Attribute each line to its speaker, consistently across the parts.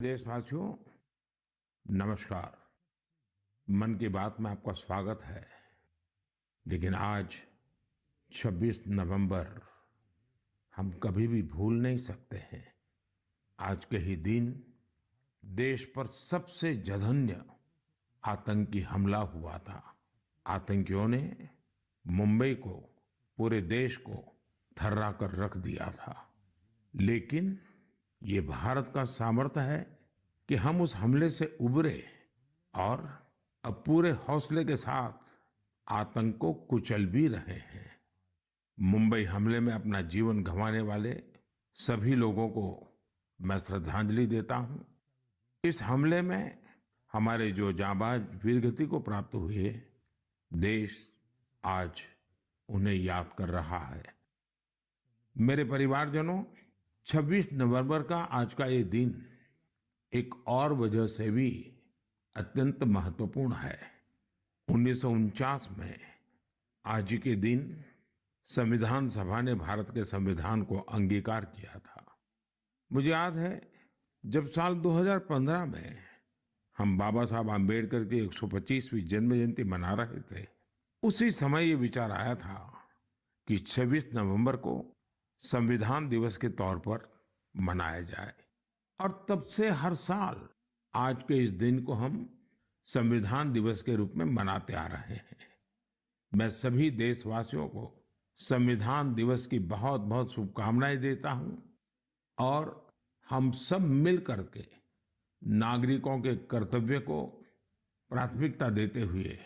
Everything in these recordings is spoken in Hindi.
Speaker 1: देशवासियों, नमस्कार। मन की बात में आपका स्वागत है। लेकिन आज 26 नवंबर हम कभी भी भूल नहीं सकते हैं। आज के ही दिन देश पर सबसे जघन्य आतंकी हमला हुआ था। आतंकियों ने मुंबई को, पूरे देश को थर्रा कर रख दिया था। लेकिन ये भारत का सामर्थ्य है कि हम उस हमले से उबरे और अब पूरे हौसले के साथ आतंक को कुचल भी रहे हैं। मुंबई हमले में अपना जीवन गंवाने वाले सभी लोगों को मैं श्रद्धांजलि देता हूं। इस हमले में हमारे जो जांबाज वीरगति को प्राप्त हुए, देश आज उन्हें याद कर रहा है। मेरे परिवारजनों, 26 नवंबर का आज का ये दिन एक और वजह से भी अत्यंत महत्वपूर्ण है। 1949 में आज ही के दिन संविधान सभा ने भारत के संविधान को अंगीकार किया था। मुझे याद है, जब साल 2015 में हम बाबा साहब आम्बेडकर की 125वीं जन्म जयंती मना रहे थे, उसी समय ये विचार आया था कि 26 नवंबर को संविधान दिवस के तौर पर मनाया जाए। और तब से हर साल आज के इस दिन को हम संविधान दिवस के रूप में मनाते आ रहे हैं। मैं सभी देशवासियों को संविधान दिवस की बहुत बहुत शुभकामनाएं देता हूं और हम सब मिल करके नागरिकों के कर्तव्य को प्राथमिकता देते हुए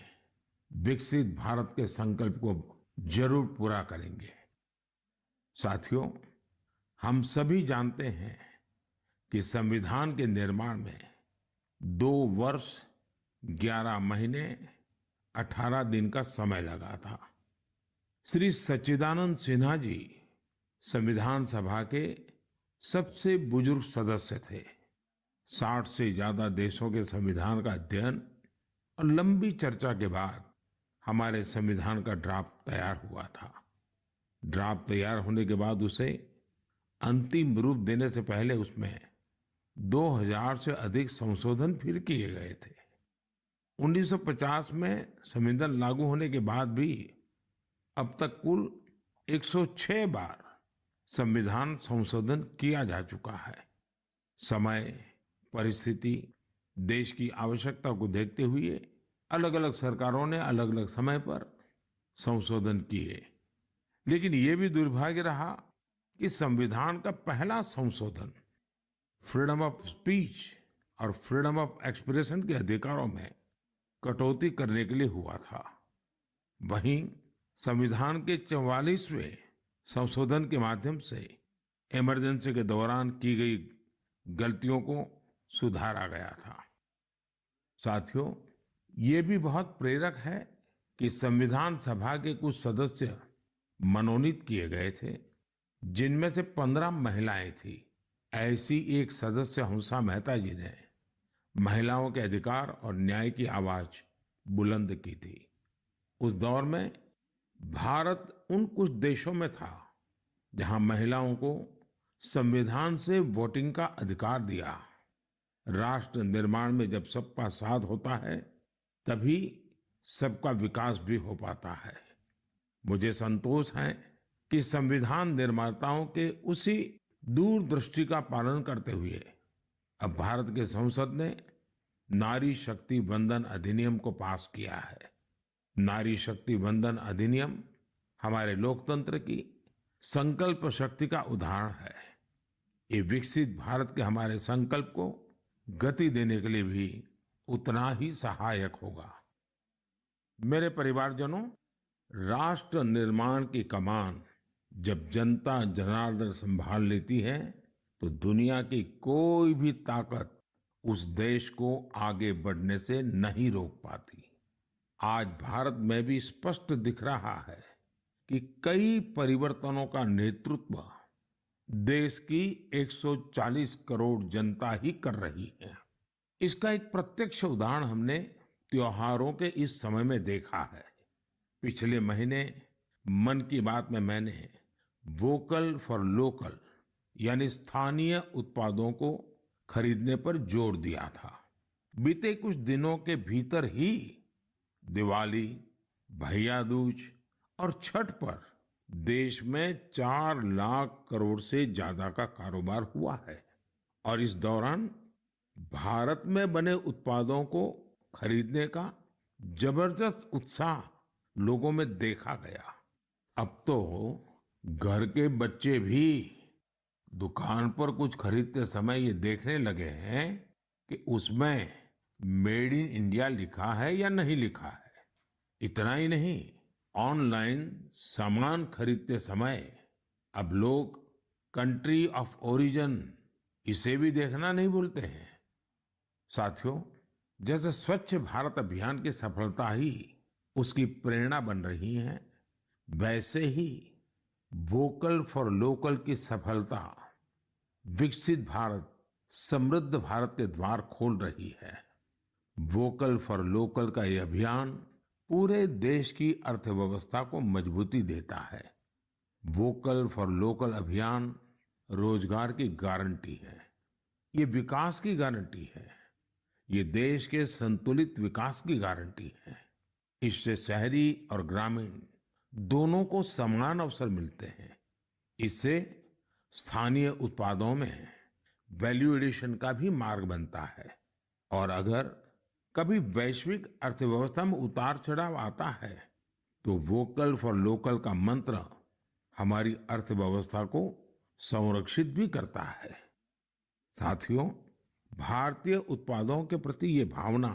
Speaker 1: विकसित भारत के संकल्प को जरूर पूरा करेंगे। साथियों, हम सभी जानते हैं कि संविधान के निर्माण में 2 वर्ष 11 महीने 18 दिन का समय लगा था। श्री सच्चिदानंद सिन्हा जी संविधान सभा के सबसे बुजुर्ग सदस्य थे। 60 से ज्यादा देशों के संविधान का अध्ययन और लंबी चर्चा के बाद हमारे संविधान का ड्राफ्ट तैयार हुआ था। ड्राफ्ट तैयार होने के बाद उसे अंतिम रूप देने से पहले उसमें 2000 से अधिक संशोधन फिर किए गए थे। 1950 में संविधान लागू होने के बाद भी अब तक कुल 106 बार संविधान संशोधन किया जा चुका है। समय, परिस्थिति, देश की आवश्यकता को देखते हुए अलग अलग सरकारों ने अलग अलग समय पर संशोधन किए। लेकिन ये भी दुर्भाग्य रहा कि संविधान का पहला संशोधन फ्रीडम ऑफ स्पीच और फ्रीडम ऑफ एक्सप्रेशन के अधिकारों में कटौती करने के लिए हुआ था। वहीं संविधान के 44वें संशोधन के माध्यम से इमरजेंसी के दौरान की गई गलतियों को सुधारा गया था। साथियों, ये भी बहुत प्रेरक है कि संविधान सभा के कुछ सदस्य मनोनीत किए गए थे, जिनमें से 15 महिलाएं थी। ऐसी एक सदस्य हंसा मेहता जी ने महिलाओं के अधिकार और न्याय की आवाज बुलंद की थी। उस दौर में भारत उन कुछ देशों में था जहां महिलाओं को संविधान से वोटिंग का अधिकार दिया। राष्ट्र निर्माण में जब सबका साथ होता है, तभी सबका विकास भी हो पाता है। मुझे संतोष है कि संविधान निर्माताओं के उसी दूरदृष्टि का पालन करते हुए अब भारत के संसद ने नारी शक्ति वंदन अधिनियम को पास किया है। नारी शक्ति वंदन अधिनियम हमारे लोकतंत्र की संकल्प शक्ति का उदाहरण है। ये विकसित भारत के हमारे संकल्प को गति देने के लिए भी उतना ही सहायक होगा। मेरे परिवारजनों, राष्ट्र निर्माण की कमान जब जनता जनार्दन संभाल लेती है, तो दुनिया की कोई भी ताकत उस देश को आगे बढ़ने से नहीं रोक पाती। आज भारत में भी स्पष्ट दिख रहा है कि कई परिवर्तनों का नेतृत्व देश की 140 करोड़ जनता ही कर रही है। इसका एक प्रत्यक्ष उदाहरण हमने त्योहारों के इस समय में देखा है। पिछले महीने मन की बात में मैंने वोकल फॉर लोकल यानी स्थानीय उत्पादों को खरीदने पर जोर दिया था। बीते कुछ दिनों के भीतर ही दिवाली, भैया दूज और छठ पर देश में 4 लाख करोड़ से ज्यादा का कारोबार हुआ है। और इस दौरान भारत में बने उत्पादों को खरीदने का जबरदस्त उत्साह लोगों में देखा गया। अब तो घर के बच्चे भी दुकान पर कुछ खरीदते समय ये देखने लगे हैं कि उसमें मेड इन इंडिया लिखा है या नहीं लिखा है। इतना ही नहीं, ऑनलाइन सामान खरीदते समय अब लोग कंट्री ऑफ ओरिजिन इसे भी देखना नहीं भूलते हैं। साथियों, जैसे स्वच्छ भारत अभियान की सफलता ही उसकी प्रेरणा बन रही है, वैसे ही वोकल फॉर लोकल की सफलता विकसित भारत, समृद्ध भारत के द्वार खोल रही है। वोकल फॉर लोकल का ये अभियान पूरे देश की अर्थव्यवस्था को मजबूती देता है। वोकल फॉर लोकल अभियान रोजगार की गारंटी है, ये विकास की गारंटी है, ये देश के संतुलित विकास की गारंटी है। इससे शहरी और ग्रामीण दोनों को समान अवसर मिलते हैं। इससे स्थानीय उत्पादों में वैल्यू एडिशन का भी मार्ग बनता है। और अगर कभी वैश्विक अर्थव्यवस्था में उतार चढ़ाव आता है, तो वोकल फॉर लोकल का मंत्र हमारी अर्थव्यवस्था को संरक्षित भी करता है। साथियों, भारतीय उत्पादों के प्रति ये भावना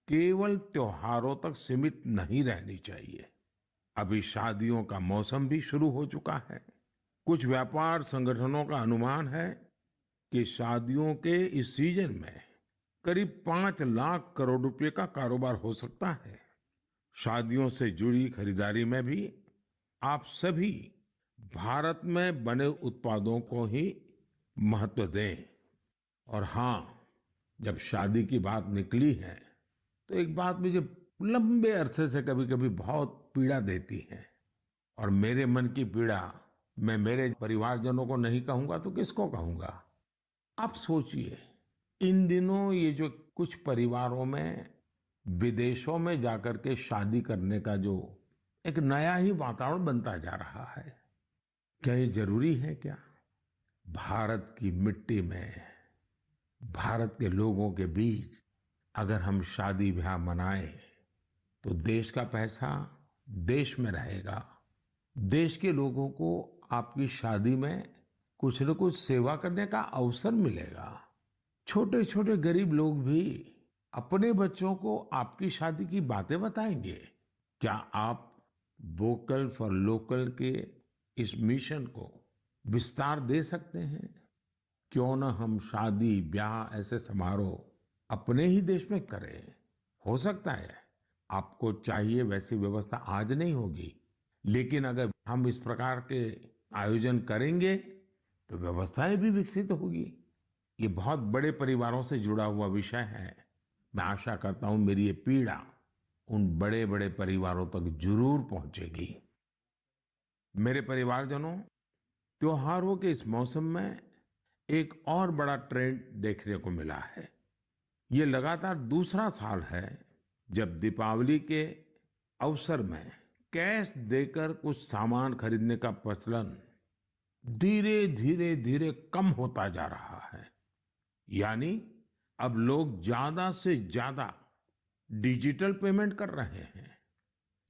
Speaker 1: केवल त्योहारों तक सीमित नहीं रहनी चाहिए। अभी शादियों का मौसम भी शुरू हो चुका है। कुछ व्यापार संगठनों का अनुमान है कि शादियों के इस सीजन में करीब 5 लाख करोड़ रुपए का कारोबार हो सकता है। शादियों से जुड़ी खरीदारी में भी आप सभी भारत में बने उत्पादों को ही महत्व दें। और हाँ, जब शादी की बात निकली है, तो एक बात मुझे लंबे अरसे से कभी कभी बहुत पीड़ा देती है। और मेरे मन की पीड़ा मैं मेरे परिवारजनों को नहीं कहूंगा तो किसको कहूंगा। आप सोचिए, इन दिनों ये जो कुछ परिवारों में विदेशों में जाकर के शादी करने का जो एक नया ही वातावरण बनता जा रहा है, क्या ये जरूरी है क्या? भारत की मिट्टी में, भारत के लोगों के बीच अगर हम शादी ब्याह मनाएं, तो देश का पैसा देश में रहेगा। देश के लोगों को आपकी शादी में कुछ न कुछ सेवा करने का अवसर मिलेगा। छोटे छोटे गरीब लोग भी अपने बच्चों को आपकी शादी की बातें बताएंगे। क्या आप वोकल फॉर लोकल के इस मिशन को विस्तार दे सकते हैं? क्यों न हम शादी ब्याह ऐसे समारोह अपने ही देश में करें। हो सकता है आपको चाहिए वैसी व्यवस्था आज नहीं होगी, लेकिन अगर हम इस प्रकार के आयोजन करेंगे तो व्यवस्थाएं भी विकसित होगी। ये बहुत बड़े परिवारों से जुड़ा हुआ विषय है। मैं आशा करता हूं मेरी ये पीड़ा उन बड़े बड़े परिवारों तक जरूर पहुंचेगी। मेरे परिवारजनों, त्योहारों के इस मौसम में एक और बड़ा ट्रेंड देखने को मिला है। ये लगातार दूसरा साल है जब दीपावली के अवसर में कैश देकर कुछ सामान खरीदने का प्रचलन धीरे धीरे धीरे कम होता जा रहा है। यानी अब लोग ज्यादा से ज्यादा डिजिटल पेमेंट कर रहे हैं।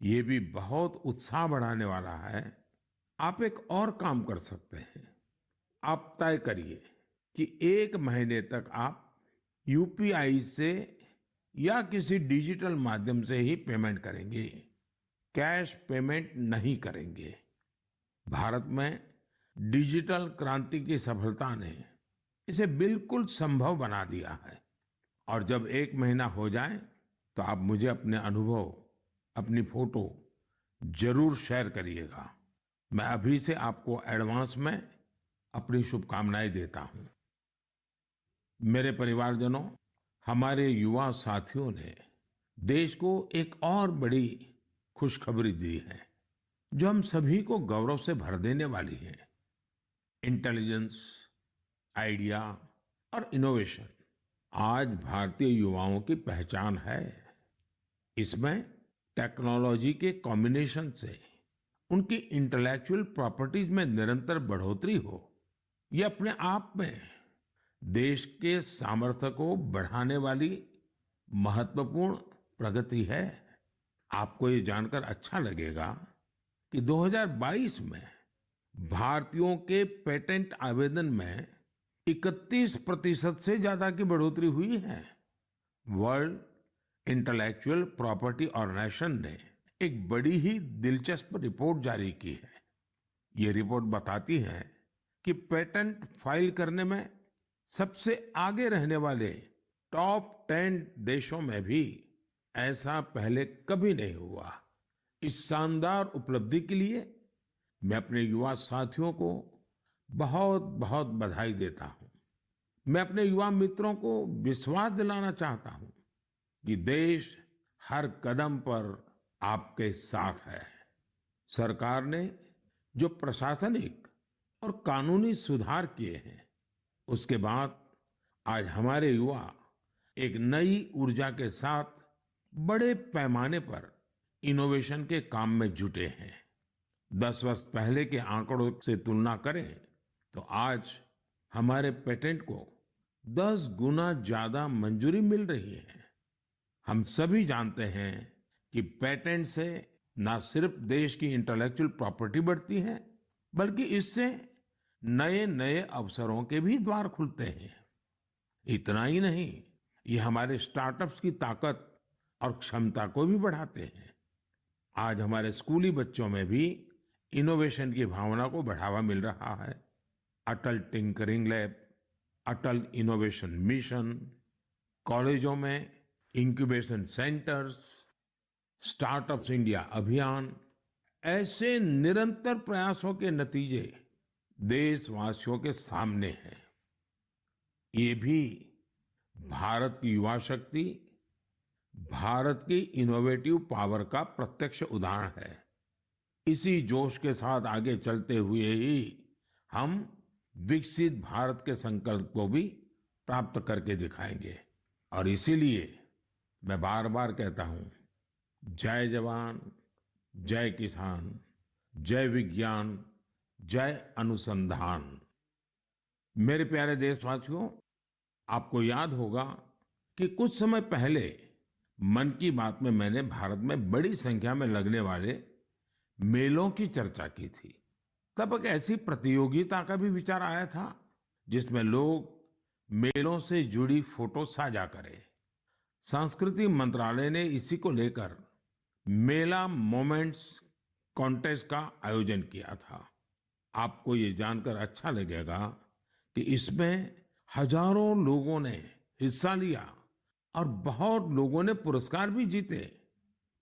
Speaker 1: ये भी बहुत उत्साह बढ़ाने वाला है। आप एक और काम कर सकते हैं। आप तय करिए कि 1 महीने तक आप यूपीआई से या किसी डिजिटल माध्यम से ही पेमेंट करेंगे, कैश पेमेंट नहीं करेंगे। भारत में डिजिटल क्रांति की सफलता ने इसे बिल्कुल संभव बना दिया है। और जब 1 महीना हो जाए तो आप मुझे अपने अनुभव, अपनी फोटो जरूर शेयर करिएगा। मैं अभी से आपको एडवांस में अपनी शुभकामनाएं देता हूं। मेरे परिवारजनों, हमारे युवा साथियों ने देश को एक और बड़ी खुशखबरी दी है, जो हम सभी को गौरव से भर देने वाली है। इंटेलिजेंस, आइडिया और इनोवेशन आज भारतीय युवाओं की पहचान है। इसमें टेक्नोलॉजी के कॉम्बिनेशन से उनकी इंटेलेक्चुअल प्रॉपर्टीज में निरंतर बढ़ोतरी हो, ये अपने आप में देश के सामर्थ्य को बढ़ाने वाली महत्वपूर्ण प्रगति है। आपको ये जानकर अच्छा लगेगा कि 2022 में भारतीयों के पेटेंट आवेदन में 31% से ज्यादा की बढ़ोतरी हुई है। वर्ल्ड इंटेलेक्चुअल प्रॉपर्टी ऑर्गेनाइजेशन ने एक बड़ी ही दिलचस्प रिपोर्ट जारी की है। ये रिपोर्ट बताती है कि पेटेंट फाइल करने में सबसे आगे रहने वाले टॉप 10 देशों में भी ऐसा पहले कभी नहीं हुआ। इस शानदार उपलब्धि के लिए मैं अपने युवा साथियों को बहुत बहुत बधाई देता हूं। मैं अपने युवा मित्रों को विश्वास दिलाना चाहता हूं कि देश हर कदम पर आपके साथ है। सरकार ने जो प्रशासनिक और कानूनी सुधार किए हैं, उसके बाद आज हमारे युवा एक नई ऊर्जा के साथ बड़े पैमाने पर इनोवेशन के काम में जुटे हैं। 10 वर्ष पहले के आंकड़ों से तुलना करें तो आज हमारे पेटेंट को 10 गुना ज्यादा मंजूरी मिल रही है। हम सभी जानते हैं कि पेटेंट से न सिर्फ देश की इंटेलेक्चुअल प्रॉपर्टी बढ़ती है, बल्कि इससे नए नए अवसरों के भी द्वार खुलते हैं। इतना ही नहीं, ये हमारे स्टार्टअप्स की ताकत और क्षमता को भी बढ़ाते हैं। आज हमारे स्कूली बच्चों में भी इनोवेशन की भावना को बढ़ावा मिल रहा है। अटल टिंकरिंग लैब, अटल इनोवेशन मिशन, कॉलेजों में इंक्यूबेशन सेंटर्स, स्टार्टअप्स इंडिया अभियान, ऐसे निरंतर प्रयासों के नतीजे देशवासियों के सामने हैं। ये भी भारत की युवा शक्ति, भारत की इनोवेटिव पावर का प्रत्यक्ष उदाहरण है। इसी जोश के साथ आगे चलते हुए ही हम विकसित भारत के संकल्प को भी प्राप्त करके दिखाएंगे। और इसीलिए मैं बार बार कहता हूं, जय जवान, जय किसान, जय विज्ञान, जय अनुसंधान। मेरे प्यारे देशवासियों, आपको याद होगा कि कुछ समय पहले मन की बात में मैंने भारत में बड़ी संख्या में लगने वाले मेलों की चर्चा की थी। तब एक ऐसी प्रतियोगिता का भी विचार आया था जिसमें लोग मेलों से जुड़ी फोटो साझा करें। संस्कृति मंत्रालय ने इसी को लेकर मेला मोमेंट्स कॉन्टेस्ट का आयोजन किया था। आपको ये जानकर अच्छा लगेगा कि इसमें हजारों लोगों ने हिस्सा लिया और बहुत लोगों ने पुरस्कार भी जीते।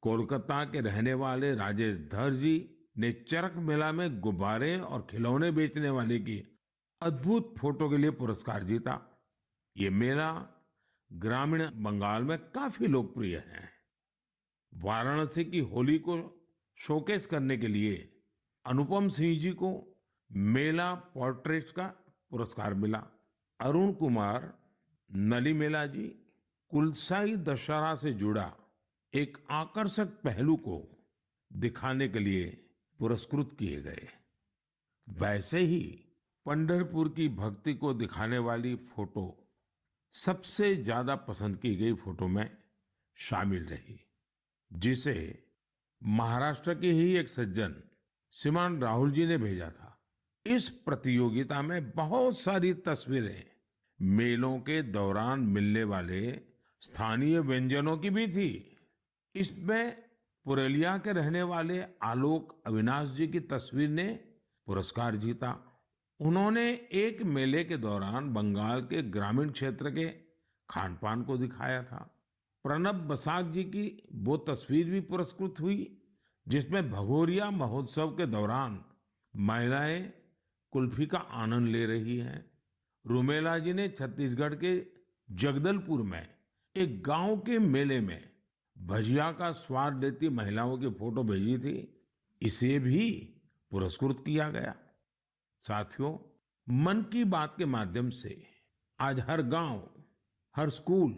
Speaker 1: कोलकाता के रहने वाले राजेश धर जी ने चरक मेला में गुब्बारे और खिलौने बेचने वाले की अद्भुत फोटो के लिए पुरस्कार जीता। ये मेला ग्रामीण बंगाल में काफी लोकप्रिय है। वाराणसी की होली को शोकेस करने के लिए अनुपम सिंह जी को मेला पोर्ट्रेट्स का पुरस्कार मिला। अरुण कुमार नलीमेला जी कुलसाई दशहरा से जुड़ा एक आकर्षक पहलू को दिखाने के लिए पुरस्कृत किए गए। वैसे ही पंढरपुर की भक्ति को दिखाने वाली फोटो सबसे ज्यादा पसंद की गई फोटो में शामिल रही, जिसे महाराष्ट्र के ही एक सज्जन श्रीमान राहुल जी ने भेजा था। इस प्रतियोगिता में बहुत सारी तस्वीरें मेलों के दौरान मिलने वाले स्थानीय व्यंजनों की भी थी। इसमें पुरुलिया के रहने वाले आलोक अविनाश जी की तस्वीर ने पुरस्कार जीता। उन्होंने एक मेले के दौरान बंगाल के ग्रामीण क्षेत्र के खान पान को दिखाया था। प्रणब बसाक जी की वो तस्वीर भी पुरस्कृत हुई जिसमें भगोरिया महोत्सव के दौरान महिलाएं कुल्फी का आनंद ले रही हैं। रूमेला जी ने छत्तीसगढ़ के जगदलपुर में एक गांव के मेले में भजिया का स्वाद लेती महिलाओं की फोटो भेजी थी। इसे भी पुरस्कृत किया गया। साथियों, मन की बात के माध्यम से आज हर गांव, हर स्कूल,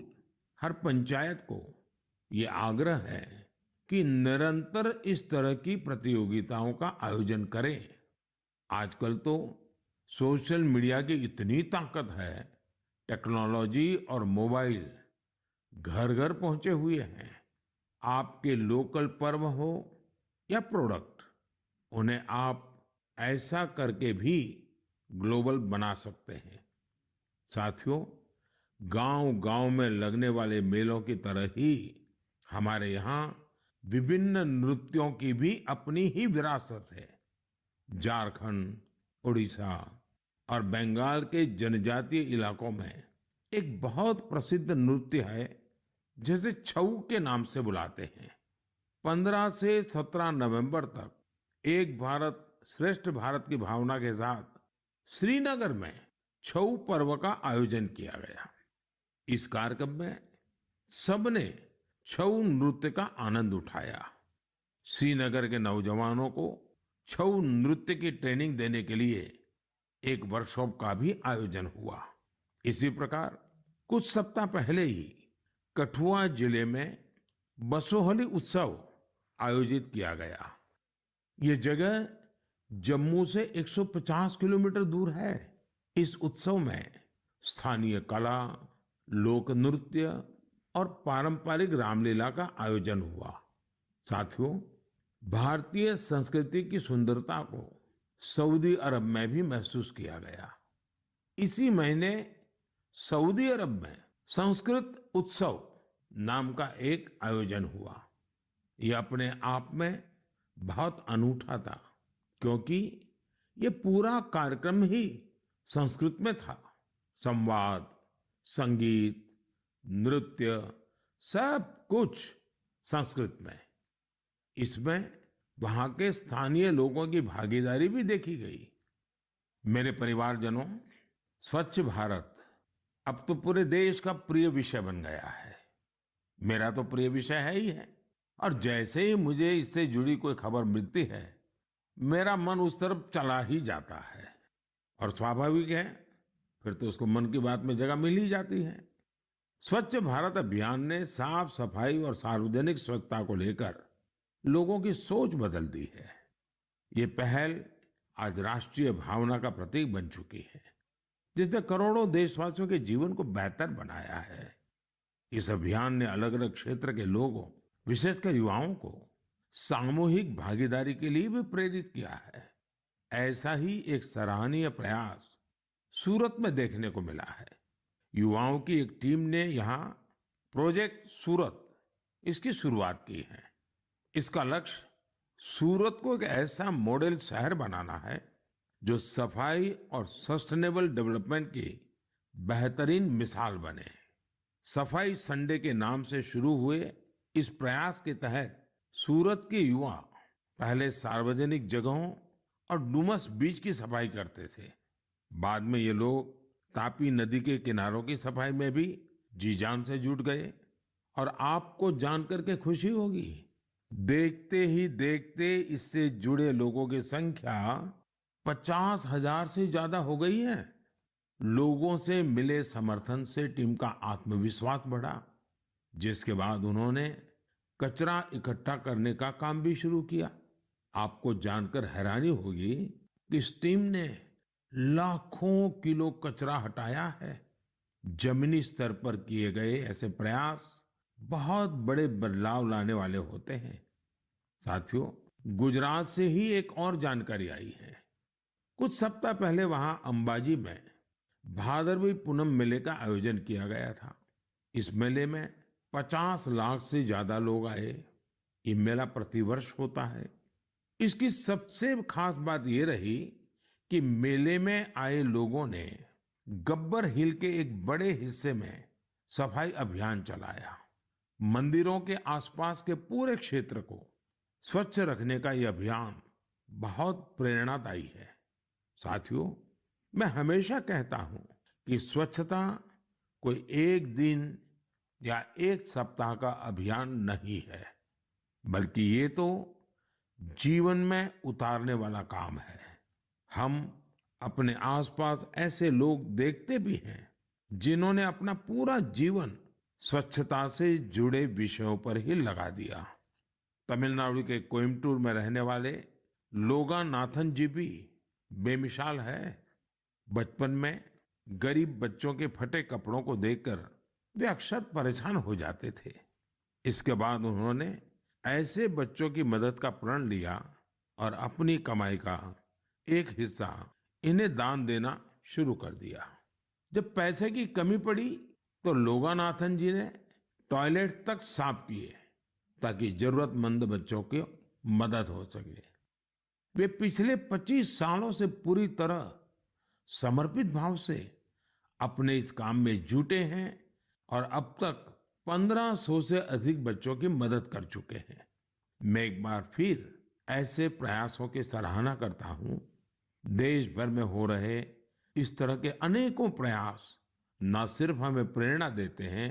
Speaker 1: हर पंचायत को ये आग्रह है कि निरंतर इस तरह की प्रतियोगिताओं का आयोजन करें। आजकल तो सोशल मीडिया की इतनी ताकत है, टेक्नोलॉजी और मोबाइल घर घर पहुंचे हुए हैं। आपके लोकल पर्व हो या प्रोडक्ट, उन्हें आप ऐसा करके भी ग्लोबल बना सकते हैं। साथियों, गांव गांव में लगने वाले मेलों की तरह ही हमारे यहाँ विभिन्न नृत्यों की भी अपनी ही विरासत है। झारखंड, उड़ीसा और बंगाल के जनजातीय इलाकों में एक बहुत प्रसिद्ध नृत्य है जिसे छऊ के नाम से बुलाते हैं। 15 से 17 नवंबर तक एक भारत श्रेष्ठ भारत की भावना के साथ श्रीनगर में छऊ पर्व का आयोजन किया गया। इस कार्यक्रम में सबने छऊ नृत्य का आनंद उठाया। श्रीनगर के नौजवानों को छऊ नृत्य की ट्रेनिंग देने के लिए एक वर्कशॉप का भी आयोजन हुआ। इसी प्रकार कुछ सप्ताह पहले ही कठुआ जिले में बसोहली उत्सव आयोजित किया गया। ये जगह जम्मू से 150 किलोमीटर दूर है। इस उत्सव में स्थानीय कला, लोक नृत्य और पारंपरिक रामलीला का आयोजन हुआ। साथियों, भारतीय संस्कृति की सुंदरता को सऊदी अरब में भी महसूस किया गया। इसी महीने सऊदी अरब में संस्कृत उत्सव नाम का एक आयोजन हुआ। यह अपने आप में बहुत अनूठा था, क्योंकि ये पूरा कार्यक्रम ही संस्कृत में था। संवाद, संगीत, नृत्य, सब कुछ संस्कृत में। इसमें वहां के स्थानीय लोगों की भागीदारी भी देखी गई। मेरे परिवारजनों, स्वच्छ भारत अब तो पूरे देश का प्रिय विषय बन गया है। मेरा तो प्रिय विषय है ही है, और जैसे ही मुझे इससे जुड़ी कोई खबर मिलती है, मेरा मन उस तरफ चला ही जाता है। और स्वाभाविक है, फिर तो उसको मन की बात में जगह मिल ही जाती है। स्वच्छ भारत अभियान ने साफ सफाई और सार्वजनिक स्वच्छता को लेकर लोगों की सोच बदल दी है। ये पहल आज राष्ट्रीय भावना का प्रतीक बन चुकी है, जिसने करोड़ों देशवासियों के जीवन को बेहतर बनाया है। इस अभियान ने अलग अलग क्षेत्र के लोगों, विशेषकर युवाओं को सामूहिक भागीदारी के लिए भी प्रेरित किया है। ऐसा ही एक सराहनीय प्रयास सूरत में देखने को मिला है। युवाओं की एक टीम ने यहाँ प्रोजेक्ट सूरत, इसकी शुरुआत की है। इसका लक्ष्य सूरत को एक ऐसा मॉडल शहर बनाना है जो सफाई और सस्टेनेबल डेवलपमेंट की बेहतरीन मिसाल बने। सफाई संडे के नाम से शुरू हुए इस प्रयास के तहत सूरत के युवा पहले सार्वजनिक जगहों और डुमस बीच की सफाई करते थे। बाद में ये लोग तापी नदी के किनारों की सफाई में भी जी जान से जुट गए। और आपको जानकर के खुशी होगी, देखते ही देखते इससे जुड़े लोगों की संख्या 50,000 से ज्यादा हो गई है। लोगों से मिले समर्थन से टीम का आत्मविश्वास बढ़ा, जिसके बाद उन्होंने कचरा इकट्ठा करने का काम भी शुरू किया। आपको जानकर हैरानी होगी कि इस टीम ने लाखों किलो कचरा हटाया है। जमीनी स्तर पर किए गए ऐसे प्रयास बहुत बड़े बदलाव लाने वाले होते हैं। साथियों, गुजरात से ही एक और जानकारी आई है। कुछ सप्ताह पहले वहां अंबाजी में भादरवी पूनम मेले का आयोजन किया गया था। इस मेले में 50 लाख से ज्यादा लोग आए। ये मेला प्रतिवर्ष होता है। इसकी सबसे खास बात ये रही कि मेले में आए लोगों ने गब्बर हिल के एक बड़े हिस्से में सफाई अभियान चलाया। मंदिरों के आसपास के पूरे क्षेत्र को स्वच्छ रखने का यह अभियान बहुत प्रेरणादायी है। साथियों, मैं हमेशा कहता हूं कि स्वच्छता कोई एक दिन या एक सप्ताह का अभियान नहीं है, बल्कि ये तो जीवन में उतारने वाला काम है। हम अपने आसपास ऐसे लोग देखते भी हैं जिन्होंने अपना पूरा जीवन स्वच्छता से जुड़े विषयों पर ही लगा दिया। तमिलनाडु के कोयम्बटूर में रहने वाले लोगानाथन जी भी बेमिसाल है। बचपन में गरीब बच्चों के फटे कपड़ों को देखकर वे अक्सर परेशान हो जाते थे। इसके बाद उन्होंने ऐसे बच्चों की मदद का प्रण लिया और अपनी कमाई का एक हिस्सा इन्हें दान देना शुरू कर दिया। जब पैसे की कमी पड़ी तो लोगानाथन जी ने टॉयलेट तक साफ किए ताकि जरूरतमंद बच्चों की मदद हो सके। वे पिछले 25 सालों से पूरी तरह समर्पित भाव से अपने इस काम में जुटे हैं और अब तक 1500 से अधिक बच्चों की मदद कर चुके हैं। मैं एक बार फिर ऐसे प्रयासों की सराहना करता हूं। देश भर में हो रहे इस तरह के अनेकों प्रयास न सिर्फ हमें प्रेरणा देते हैं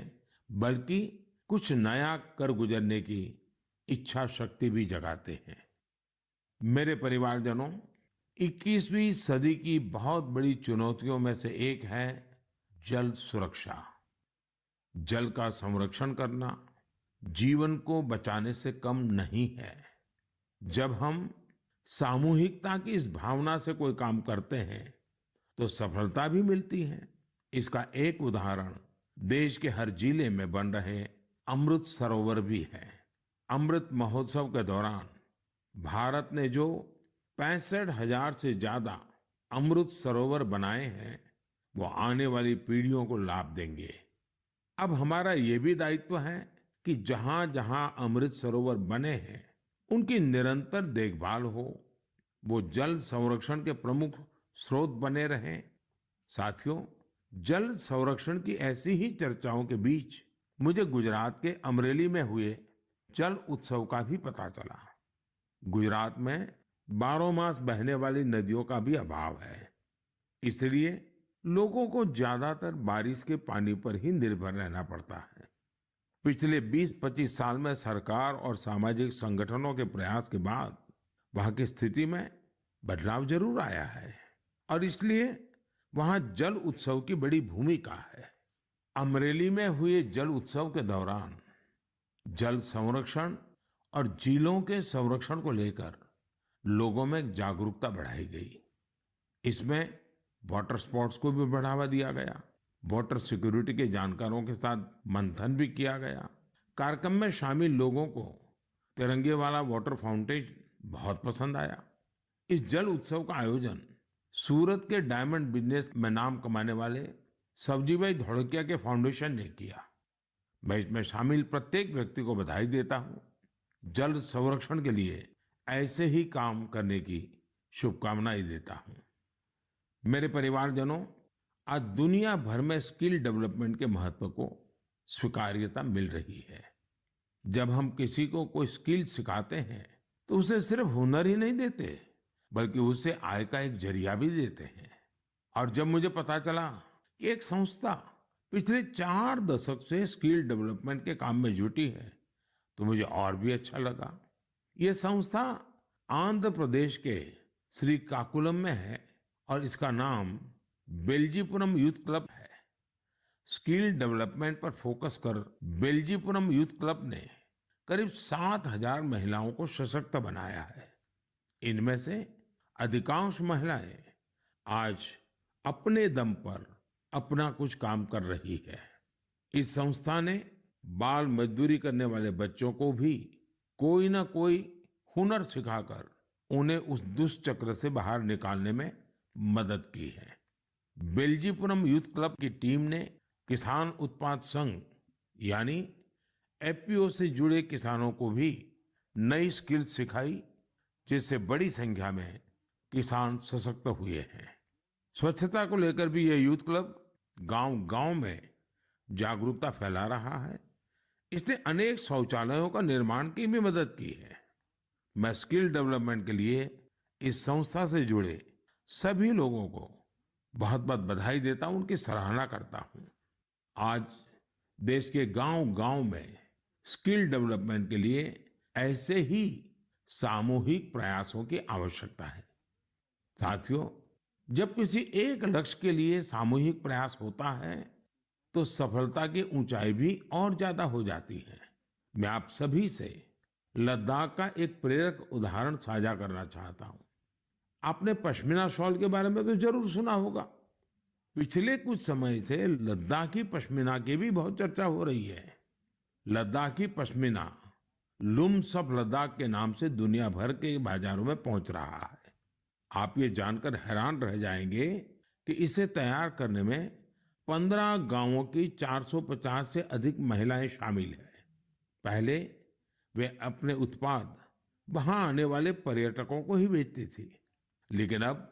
Speaker 1: बल्कि कुछ नया कर गुजरने की इच्छा शक्ति भी जगाते हैं। मेरे परिवारजनों, 21वीं सदी की बहुत बड़ी चुनौतियों में से एक है जल सुरक्षा। जल का संरक्षण करना जीवन को बचाने से कम नहीं है। जब हम सामूहिकता की इस भावना से कोई काम करते हैं तो सफलता भी मिलती है। इसका एक उदाहरण देश के हर जिले में बन रहे अमृत सरोवर भी है। अमृत महोत्सव के दौरान भारत ने जो 65,000 से ज्यादा अमृत सरोवर बनाए हैं वो आने वाली पीढ़ियों को लाभ देंगे। अब हमारा ये भी दायित्व है कि जहां जहां अमृत सरोवर बने हैं उनकी निरंतर देखभाल हो, वो जल संरक्षण के प्रमुख स्रोत बने रहें। साथियों, जल संरक्षण की ऐसी ही चर्चाओं के बीच मुझे गुजरात के अमरेली में हुए जल उत्सव का भी पता चला। गुजरात में 12 मास बहने वाली नदियों का भी अभाव है, इसलिए लोगों को ज्यादातर बारिश के पानी पर ही निर्भर रहना पड़ता है। पिछले 20-25 साल में सरकार और सामाजिक संगठनों के प्रयास के बाद वहां की स्थिति में बदलाव जरूर आया है और इसलिए वहां जल उत्सव की बड़ी भूमिका है। अमरेली में हुए जल उत्सव के दौरान जल संरक्षण और झीलों के संरक्षण को लेकर लोगों में जागरूकता बढ़ाई गई। इसमें वाटर स्पोर्ट्स को भी बढ़ावा दिया गया। वाटर सिक्योरिटी के जानकारों के साथ मंथन भी किया गया। कार्यक्रम में शामिल लोगों को तिरंगे वाला वाटर फाउंटेन बहुत पसंद आया। इस जल उत्सव का आयोजन सूरत के डायमंड बिजनेस में नाम कमाने वाले सब्जीभाई धोड़किया के फाउंडेशन ने किया। मैं इसमें शामिल प्रत्येक व्यक्ति को बधाई देता हूँ। जल संरक्षण के लिए ऐसे ही काम करने की शुभकामनाएं देता हूँ। मेरे परिवारजनों, आज दुनिया भर में स्किल डेवलपमेंट के महत्व को स्वीकार्यता मिल रही है। जब हम किसी को कोई स्किल सिखाते हैं तो उसे सिर्फ हुनर ही नहीं देते बल्कि उससे आय का एक जरिया भी देते हैं। और जब मुझे पता चला कि एक संस्था पिछले 4 दशक से स्किल डेवलपमेंट के काम में जुटी है तो मुझे और भी अच्छा लगा। ये संस्था आंध्र प्रदेश के श्रीकाकुलम में है और इसका नाम बेल्जीपुरम यूथ क्लब है। स्किल डेवलपमेंट पर फोकस कर बेल्जीपुरम यूथ क्लब ने करीब 7,000 महिलाओं को सशक्त बनाया है। इनमें से अधिकांश महिलाएं आज अपने दम पर अपना कुछ काम कर रही है। इस संस्था ने बाल मजदूरी करने वाले बच्चों को भी कोई ना कोई हुनर सिखाकर उन्हें उस दुष्चक्र से बाहर निकालने में मदद की है। बेल्जीपुरम यूथ क्लब की टीम ने किसान उत्पाद संघ यानी एफपीओ से जुड़े किसानों को भी नई स्किल सिखाई, जिससे बड़ी संख्या में किसान सशक्त हुए हैं। स्वच्छता को लेकर भी यह यूथ क्लब गांव-गांव में जागरूकता फैला रहा है। इसने अनेक शौचालयों का निर्माण की भी मदद की है। मैं स्किल डेवलपमेंट के लिए इस संस्था से जुड़े सभी लोगों को बहुत बहुत बधाई देता हूं, उनकी सराहना करता हूं। आज देश के गांव-गांव में स्किल डेवलपमेंट के लिए ऐसे ही सामूहिक प्रयासों की आवश्यकता है। साथियों, जब किसी एक लक्ष्य के लिए सामूहिक प्रयास होता है तो सफलता की ऊंचाई भी और ज्यादा हो जाती है। मैं आप सभी से लद्दाख का एक प्रेरक उदाहरण साझा करना चाहता हूँ। आपने पश्मीना शॉल के बारे में तो जरूर सुना होगा। पिछले कुछ समय से लद्दाखी पश्मीना की भी बहुत चर्चा हो रही है। लद्दाखी पश्मीना लुम्स ऑफ लद्दाख के नाम से दुनिया भर के बाजारों में पहुंच रहा है। आप ये जानकर हैरान रह जाएंगे कि इसे तैयार करने में 15 गांवों की 450 से अधिक महिलाएं शामिल हैं। पहले वे अपने उत्पाद वहां आने वाले पर्यटकों को ही बेचती थी, लेकिन अब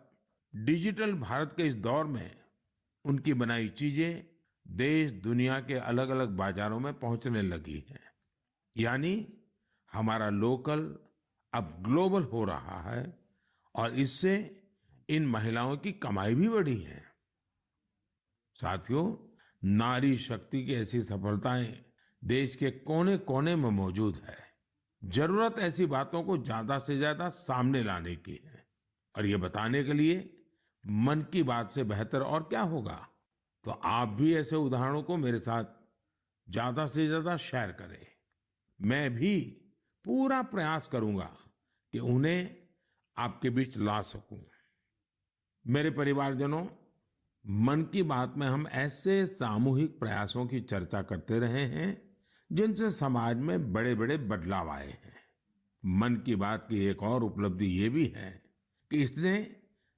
Speaker 1: डिजिटल भारत के इस दौर में उनकी बनाई चीजें देश दुनिया के अलग अलग बाजारों में पहुंचने लगी हैं। यानी हमारा लोकल अब ग्लोबल हो रहा है और इससे इन महिलाओं की कमाई भी बढ़ी है। साथियों, नारी शक्ति की ऐसी सफलताएं देश के कोने कोने में मौजूद है। जरूरत ऐसी बातों को ज्यादा से ज्यादा सामने लाने की है और ये बताने के लिए मन की बात से बेहतर और क्या होगा। तो आप भी ऐसे उदाहरणों को मेरे साथ ज्यादा से ज्यादा शेयर करें। मैं भी पूरा प्रयास करूंगा कि उन्हें आपके बीच ला सकूं। मेरे परिवारजनों, मन की बात में हम ऐसे सामूहिक प्रयासों की चर्चा करते रहे हैं जिनसे समाज में बड़े बड़े बदलाव आए हैं। मन की बात की एक और उपलब्धि ये भी है कि इसने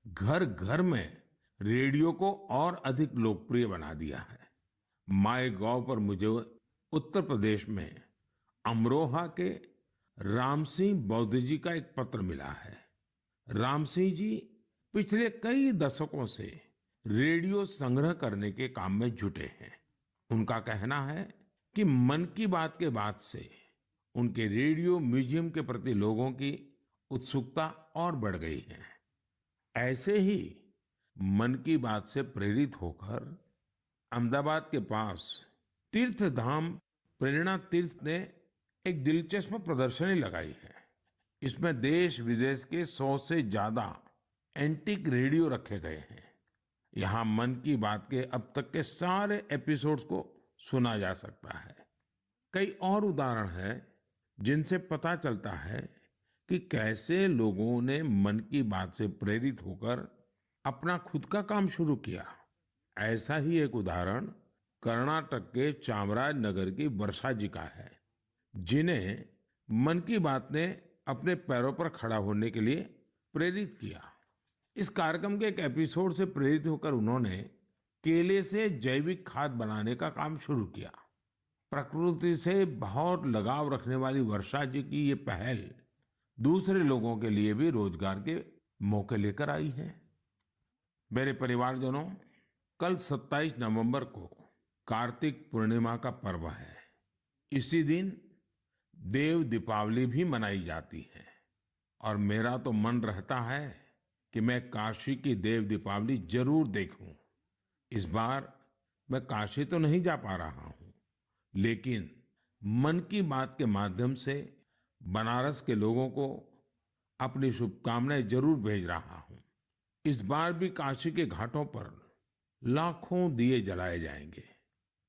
Speaker 1: घर घर में रेडियो को और अधिक लोकप्रिय बना दिया है। माय गॉव पर मुझे उत्तर प्रदेश में अमरोहा के राम सिंह बौद्ध जी का एक पत्र मिला है। राम सिंह जी पिछले कई दशकों से रेडियो संग्रह करने के काम में जुटे हैं। उनका कहना है कि मन की बात के बाद से उनके रेडियो म्यूजियम के प्रति लोगों की उत्सुकता और बढ़ गई है। ऐसे ही मन की बात से प्रेरित होकर अहमदाबाद के पास तीर्थ धाम प्रेरणा तीर्थ ने एक दिलचस्प प्रदर्शनी लगाई है। इसमें देश विदेश के 100 से ज्यादा एंटीक रेडियो रखे गए हैं। यहाँ मन की बात के अब तक के सारे एपिसोड्स को सुना जा सकता है। कई और उदाहरण हैं जिनसे पता चलता है कि कैसे लोगों ने मन की बात से प्रेरित होकर अपना खुद का काम शुरू किया। ऐसा ही एक उदाहरण कर्नाटक के चामराजनगर की वर्षा जी का है, जिन्हें मन की बात ने अपने पैरों पर खड़ा होने के लिए प्रेरित किया। इस कार्यक्रम के एक एपिसोड से प्रेरित होकर उन्होंने केले से जैविक खाद बनाने का काम शुरू किया। प्रकृति से बहुत लगाव रखने वाली वर्षा जी की ये पहल दूसरे लोगों के लिए भी रोजगार के मौके लेकर आई है। मेरे परिवारजनों, कल 27 नवंबर को कार्तिक पूर्णिमा का पर्व है। इसी दिन देव दीपावली भी मनाई जाती है और मेरा तो मन रहता है कि मैं काशी की देव दीपावली जरूर देखूं। इस बार मैं काशी तो नहीं जा पा रहा हूं, लेकिन मन की बात के माध्यम से बनारस के लोगों को अपनी शुभकामनाएं जरूर भेज रहा हूं। इस बार भी काशी के घाटों पर लाखों दिए जलाए जाएंगे,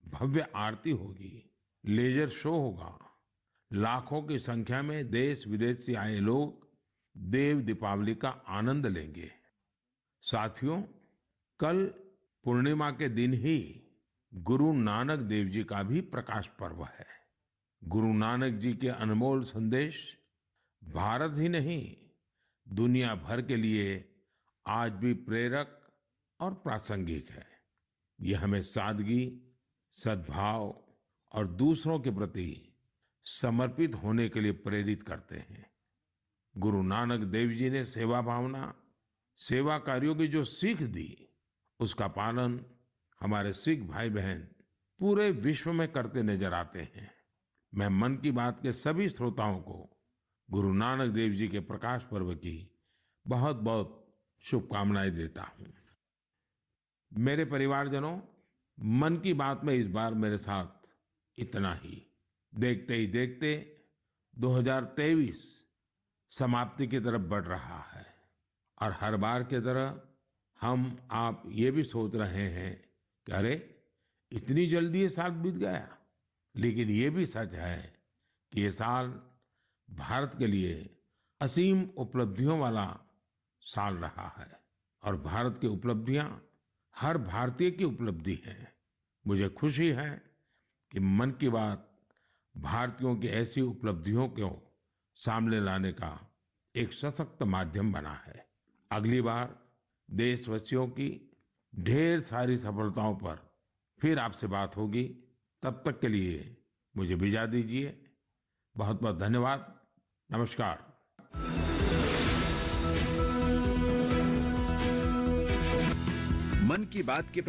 Speaker 1: भव्य आरती होगी, लेजर शो होगा। लाखों की संख्या में देश विदेश से आए लोग देव दीपावली का आनंद लेंगे। साथियों, कल पूर्णिमा के दिन ही गुरु नानक देव जी का भी प्रकाश पर्व है। गुरु नानक जी के अनमोल संदेश भारत ही नहीं, दुनिया भर के लिए आज भी प्रेरक और प्रासंगिक है। ये हमें सादगी, सद्भाव और दूसरों के प्रति समर्पित होने के लिए प्रेरित करते हैं। गुरु नानक देव जी ने सेवा भावना, सेवा कार्यों की जो सीख दी, उसका पालन हमारे सिख भाई बहन पूरे विश्व में करते नजर आते हैं। मैं मन की बात के सभी श्रोताओं को गुरु नानक देव जी के प्रकाश पर्व की बहुत बहुत शुभकामनाएं देता हूं। मेरे परिवारजनों, मन की बात में इस बार मेरे साथ इतना ही। देखते ही देखते 2023 समाप्ति की तरफ बढ़ रहा है और हर बार की तरह हम आप ये भी सोच रहे हैं कि अरे इतनी जल्दी ये साल बीत गया। लेकिन ये भी सच है कि ये साल भारत के लिए असीम उपलब्धियों वाला साल रहा है और भारत की उपलब्धियां हर भारतीय की उपलब्धि है। मुझे खुशी है कि मन की बात भारतीयों की ऐसी उपलब्धियों को सामने लाने का एक सशक्त माध्यम बना है। अगली बार देशवासियों की ढेर सारी सफलताओं पर फिर आपसे बात होगी। तब तक के लिए मुझे विदा दीजिए। बहुत बहुत धन्यवाद। नमस्कार।
Speaker 2: मन की बात के